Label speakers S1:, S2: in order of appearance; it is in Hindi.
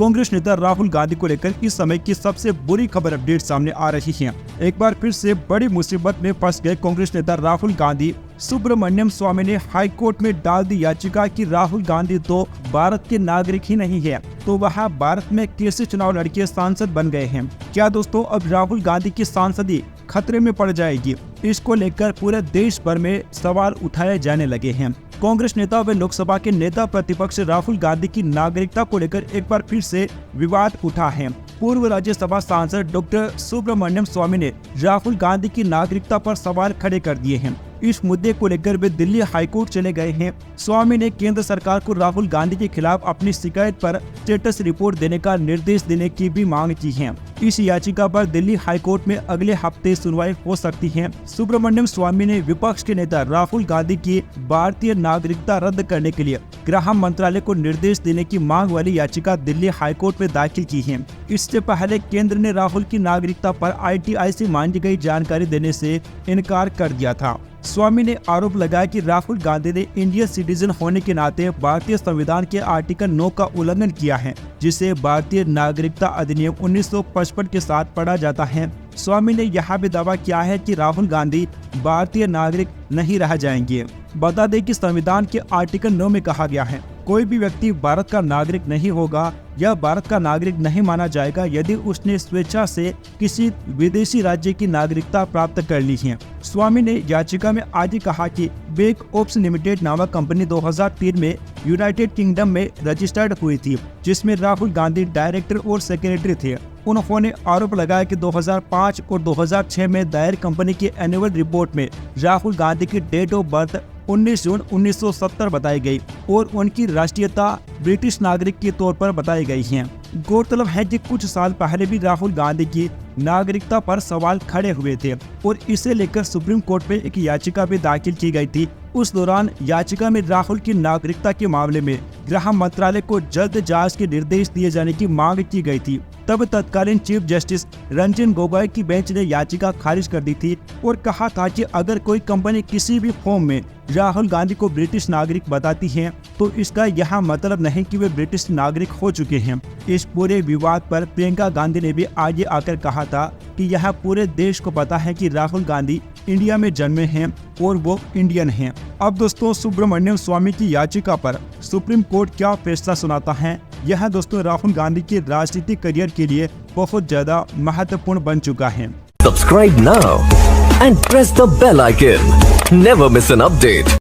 S1: कांग्रेस नेता राहुल गांधी को लेकर इस समय की सबसे बुरी खबर अपडेट सामने आ रही है। एक बार फिर से बड़ी मुसीबत में फंस गए कांग्रेस नेता राहुल गांधी। सुब्रमण्यम स्वामी ने हाई कोर्ट में डाल दी याचिका कि राहुल गांधी तो भारत के नागरिक ही नहीं है, तो वह भारत में कैसे चुनाव लड़के सांसद बन गए हैं। क्या दोस्तों अब राहुल गांधी की सांसदी खतरे में पड़ जाएगी? इसको लेकर पूरे देश भर में सवाल उठाए जाने लगे हैं। कांग्रेस नेता व लोकसभा के नेता प्रतिपक्ष राहुल गांधी की नागरिकता को लेकर एक बार फिर से विवाद उठा है। पूर्व राज्यसभा सांसद डॉक्टर सुब्रमण्यम स्वामी ने राहुल गांधी की नागरिकता पर सवाल खड़े कर दिए हैं। इस मुद्दे को लेकर वे दिल्ली हाईकोर्ट चले गए हैं। स्वामी ने केंद्र सरकार को राहुल गांधी के खिलाफ अपनी शिकायत पर स्टेटस रिपोर्ट देने का निर्देश देने की भी मांग की है। इस याचिका पर दिल्ली हाईकोर्ट में अगले हफ्ते सुनवाई हो सकती है। सुब्रमण्यम स्वामी ने विपक्ष के नेता राहुल गांधी की भारतीय नागरिकता रद्द करने के लिए गृह मंत्रालय को निर्देश देने की मांग वाली याचिका दिल्ली हाईकोर्ट में दाखिल की है। इससे पहले केंद्र ने राहुल की नागरिकता पर ITI से मांगी गई जानकारी देने से इनकार कर दिया था। स्वामी ने आरोप लगाया कि राहुल गांधी ने इंडियन सिटीजन होने के नाते भारतीय संविधान के आर्टिकल 9 का उल्लंघन किया है, जिसे भारतीय नागरिकता अधिनियम 1955 के साथ पढ़ा जाता है। स्वामी ने यह भी दावा किया है कि राहुल गांधी भारतीय नागरिक नहीं रह जाएंगे। बता दें कि संविधान के आर्टिकल 9 में कहा गया है, कोई भी व्यक्ति भारत का नागरिक नहीं होगा या भारत का नागरिक नहीं माना जाएगा यदि उसने स्वेच्छा से किसी विदेशी राज्य की नागरिकता प्राप्त कर ली है। स्वामी ने याचिका में आगे कहा कि बेक ओप्स लिमिटेड नामक कंपनी 2003 में यूनाइटेड किंगडम में रजिस्टर्ड हुई थी, जिसमें राहुल गांधी डायरेक्टर और सेक्रेटरी थे। उन्होंने आरोप लगाया कि 2005 और 2006 में दायर कंपनी की एनुअल रिपोर्ट में राहुल गांधी की डेट ऑफ बर्थ 19 जून 1970 बताई गई और उनकी राष्ट्रीयता ब्रिटिश नागरिक के तौर पर बताई गई है। गौरतलब है कि कुछ साल पहले भी राहुल गांधी की नागरिकता पर सवाल खड़े हुए थे और इसे लेकर सुप्रीम कोर्ट में एक याचिका भी दाखिल की गई थी। उस दौरान याचिका में राहुल की नागरिकता के मामले में गृह मंत्रालय को जल्द जांच के निर्देश दिए जाने की मांग की गई थी। तब तत्कालीन चीफ जस्टिस रंजन गोगोई की बेंच ने याचिका खारिज कर दी थी और कहा था कि अगर कोई कंपनी किसी भी फॉर्म में राहुल गांधी को ब्रिटिश नागरिक बताती है तो इसका यह मतलब नहीं कि वे ब्रिटिश नागरिक हो चुके हैं। इस पूरे विवाद पर प्रियंका गांधी ने भी आगे आकर कहा था कि यह पूरे देश को पता है कि राहुल गांधी इंडिया में जन्मे हैं और वो इंडियन हैं। अब दोस्तों सुब्रमण्यम स्वामी की याचिका पर सुप्रीम कोर्ट क्या फैसला सुनाता है, यह दोस्तों राहुल गांधी के राजनीतिक करियर के लिए बहुत ज्यादा महत्वपूर्ण बन चुका है।
S2: Subscribe now and press the bell icon. Never miss an update.